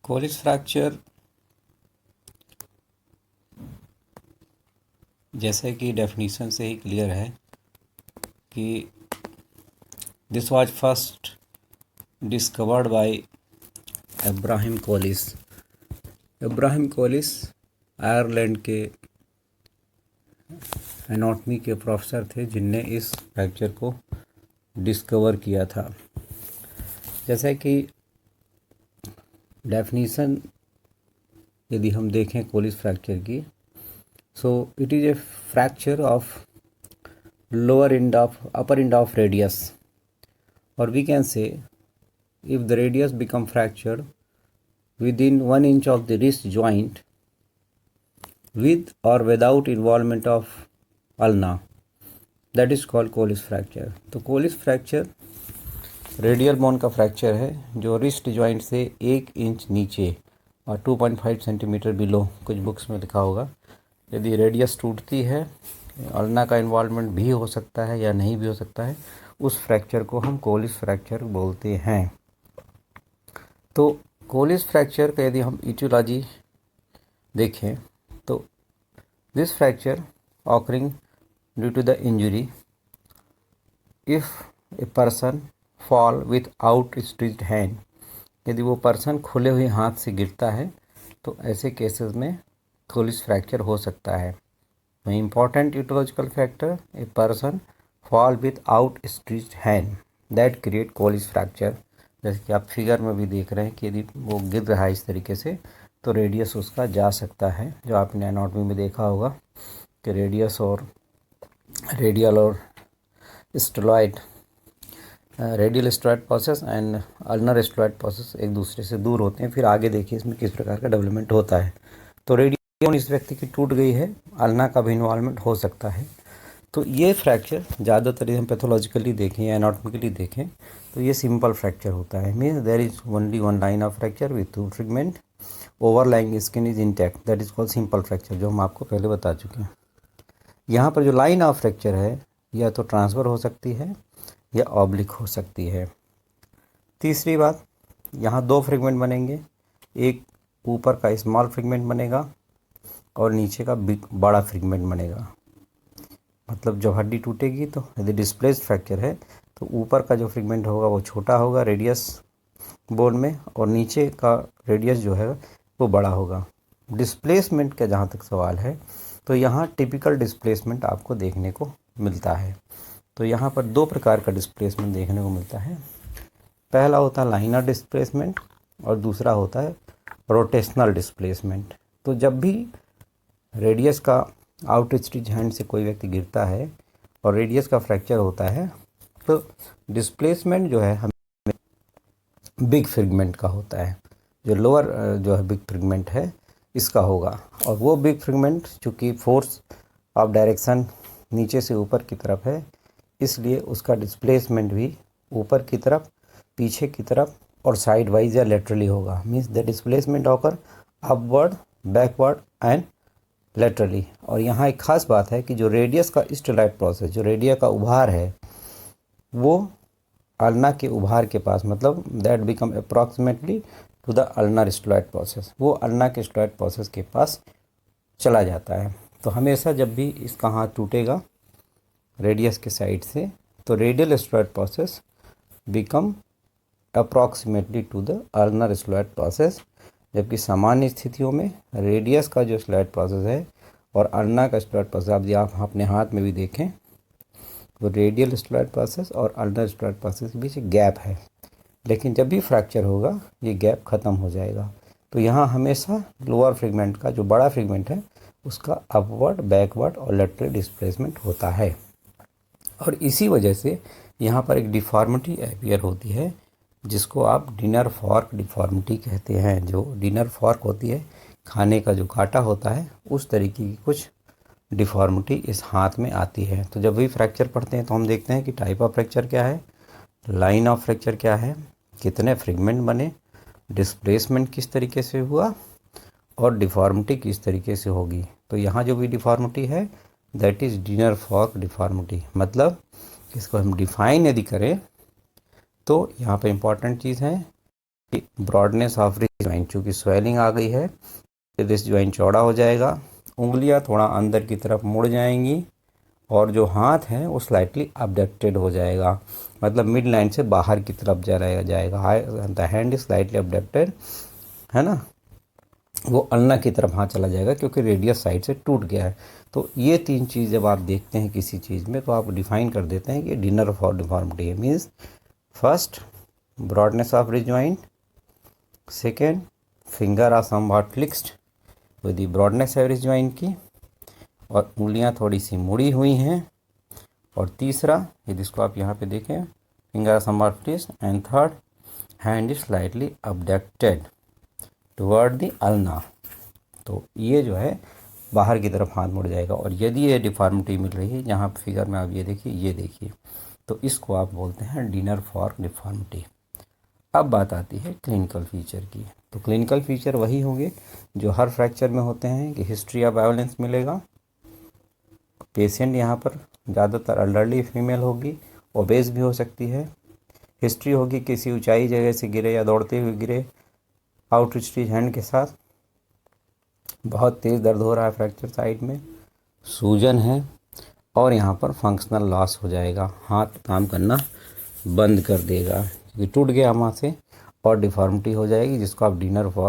कोलिस fracture जैसे कि definition से ही क्लियर है कि this was first discovered by Abraham Colles. Abraham Colles Ireland के एनाटॉमी के प्रोफेसर थे जिनने इस फ्रैक्चर को डिस्कवर किया था। जैसे कि डेफिनेशन यदि हम देखें कोलिस फ्रैक्चर की, so it is a fracture of lower end of upper end of radius, और we can say if the radius become fractured within 1 inch of the wrist joint with or without involvement of ulna, that is called Colles fracture. तो Colles fracture radial bone का fracture है जो wrist joint से 1 inch नीचे और 2.5 centimetre below, कुछ books में लिखा होगा। यदि रेडियस टूटती है, अल्ना का इन्वॉल्वमेंट भी हो सकता है या नहीं भी हो सकता है, उस फ्रैक्चर को हम कोलिस फ्रैक्चर बोलते हैं। तो कोलिस फ्रैक्चर का यदि हम इटियोलॉजी देखें तो this fracture occurring due to the injury if a person fall with out stretched hand, यदि वो पर्सन खुले हुए हाथ से गिरता है तो ऐसे केसेस में कोलिस फ्रैक्चर हो सकता है। तो important etiological factor, a person fall with out stretched hand that create Colles fracture. जैसे कि आप फिगर में भी देख रहे हैं कि यदि वो गिर रहा है इस तरीके से तो रेडियस उसका जा सकता है, जो आपने एनाटॉमी में देखा होगा कि रेडियस और रेडियल और styloid, radial styloid process and ulnar styloid process एक दूसरे से दूर होते हैं। फिर आगे देखिए इसमें किस प्रकार का डेवलपमेंट होता है। तो रेडियल इस व्यक्ति की टूट गई है, अल्ना का भी इन्वॉल्वमेंट हो सकता है। तो ये फ्रैक्चर ज़्यादातर हम पैथोलॉजिकली देखें या एनाटॉमिकली देखें तो ये सिंपल फ्रैक्चर होता है। Means there is only one line of fracture with two fragment, overlying skin is intact, that is called simple fracture, जो हम आपको पहले बता चुके हैं। यहाँ पर जो लाइन ऑफ फ्रैक्चर है या तो ट्रांसफ़र हो सकती है या ऑब्लिक हो सकती है। तीसरी बात, यहाँ 2 फ्रेगमेंट बनेंगे, एक ऊपर का स्मॉल फ्रेगमेंट बनेगा और नीचे का बिग बड़ा फ्रेगमेंट बनेगा। मतलब जब हड्डी टूटेगी तो यदि डिस्प्लेस्ड फ्रैक्चर है तो ऊपर का जो फ्रेगमेंट होगा वो छोटा होगा रेडियस बोन में, और नीचे का रेडियस जो है वो बड़ा होगा। डिस्प्लेसमेंट का जहाँ तक सवाल है तो यहाँ टिपिकल डिस्प्लेसमेंट आपको देखने को मिलता है। तो यहाँ पर 2 प्रकार का डिस्प्लेसमेंट देखने को मिलता है। पहला होता है लाइनर डिस्प्लेसमेंट और दूसरा होता है रोटेशनल डिस्प्लेसमेंट। तो जब भी रेडियस का आउट स्ट्रेच्ड हैंड से कोई व्यक्ति गिरता है और रेडियस का फ्रैक्चर होता है तो डिस्प्लेसमेंट जो है हमें बिग फ्रेगमेंट का होता है, जो लोअर जो है बिग फ्रेगमेंट है इसका होगा। और वो बिग फ्रेगमेंट चूँकि फोर्स ऑफ डायरेक्शन नीचे से ऊपर की तरफ है, इसलिए उसका डिस्प्लेसमेंट भी ऊपर की तरफ, पीछे की तरफ और साइड वाइज या लेटरली होगा। Means the displacement occur upward, backward and laterally. और यहाँ एक खास बात है कि जो रेडियस का स्टेलॉइड प्रोसेस, जो रेडिया का उभार है, वो अल्ना के उभार के पास, मतलब that become approximately to the ulnar styloid process, वो अल्ना के स्टेलॉइड प्रोसेस के पास चला जाता है। तो हमेशा जब भी इसका हाथ टूटेगा रेडियस के साइड से तो radial styloid process become approximately to the ulnar styloid process, जबकि सामान्य स्थितियों में रेडियस का जो स्टेलॉइड प्रोसेस है और अल्ना का स्टेलॉइड प्रोसेस, आप अपने हाथ में भी देखें तो रेडियल स्टेलॉइड प्रोसेस और अल्नर स्टेलॉइड प्रोसेस के बीच गैप है, लेकिन जब भी फ्रैक्चर होगा ये गैप ख़त्म हो जाएगा। तो यहाँ हमेशा लोअर फ्रेगमेंट का जो बड़ा फ्रेगमेंट है उसका अपवर्ड, बैकवर्ड और लेटरल डिस्प्लेसमेंट होता है। और इसी वजह से यहाँ पर एक डिफॉर्मिटी अपीयर होती है जिसको आप डिनर फॉर्क डिफॉर्मिटी कहते हैं। जो डिनर फॉर्क होती है, खाने का जो कांटा होता है, उस तरीके की कुछ डिफॉर्मिटी इस हाथ में आती है। तो जब भी फ्रैक्चर पढ़ते हैं तो हम देखते हैं कि टाइप ऑफ फ्रैक्चर क्या है, लाइन ऑफ फ्रैक्चर क्या है, कितने फ्रेगमेंट बने, डिस्प्लेसमेंट किस तरीके से हुआ और डिफॉर्मिटी किस तरीके से होगी। तो यहाँ जो भी डिफॉर्मिटी है that is dinner fork deformity. मतलब इसको हम डिफाइन यदि करें तो यहाँ पे इम्पॉर्टेंट चीज़ है कि ब्रॉडनेस ऑफ रिस्ट जॉइंट, चूँकि स्वेलिंग आ गई है तो दिस जॉइंट चौड़ा हो जाएगा, उंगलियां थोड़ा अंदर की तरफ मुड़ जाएंगी और जो हाथ है वो स्लाइटली अबडक्टेड हो जाएगा, मतलब मिड लाइन से बाहर की तरफ जाएगा। The hand is slightly abducted, है ना, वो अल्ना की तरफ हाथ चला जाएगा क्योंकि रेडियस साइड से टूट गया है। तो ये 3 चीज़ जब आप देखते हैं किसी चीज़ में तो आप डिफाइन कर देते हैं कि dinner fork deformity means first broadness of ridge joint, second finger are somewhat flexed with the broadness of ridge joint की, और उंगलियां थोड़ी सी मुड़ी हुई हैं, और तीसरा यदि इसको आप यहाँ पे देखें finger are somewhat flexed, and third hand is slightly abducted toward the ulna. तो ये जो है बाहर की तरफ हाथ मुड़ जाएगा। और यदि ये डिफॉर्मिटी मिल रही है जहाँ फिगर में आप ये देखिए, तो इसको आप बोलते हैं डिनर फॉर डिफॉर्मिटी। अब बात आती है क्लिनिकल फीचर की। तो क्लिनिकल फीचर वही होंगे जो हर फ्रैक्चर में होते हैं कि हिस्ट्री ऑफ वायलेंस मिलेगा, पेशेंट यहाँ पर ज़्यादातर एल्डरली फीमेल होगी, ओबेस भी हो सकती है, हिस्ट्री होगी किसी ऊंचाई जगह से गिरे या दौड़ते हुए गिरे आउट स्ट्रीच हैंड के साथ, बहुत तेज़ दर्द हो रहा है फ्रैक्चर साइड में, सूजन है, और यहाँ पर फंक्शनल लॉस हो जाएगा, हाथ काम करना बंद कर देगा क्योंकि टूट गया वहाँ से, और डिफॉर्मिटी हो जाएगी जिसको आप डिनर फॉर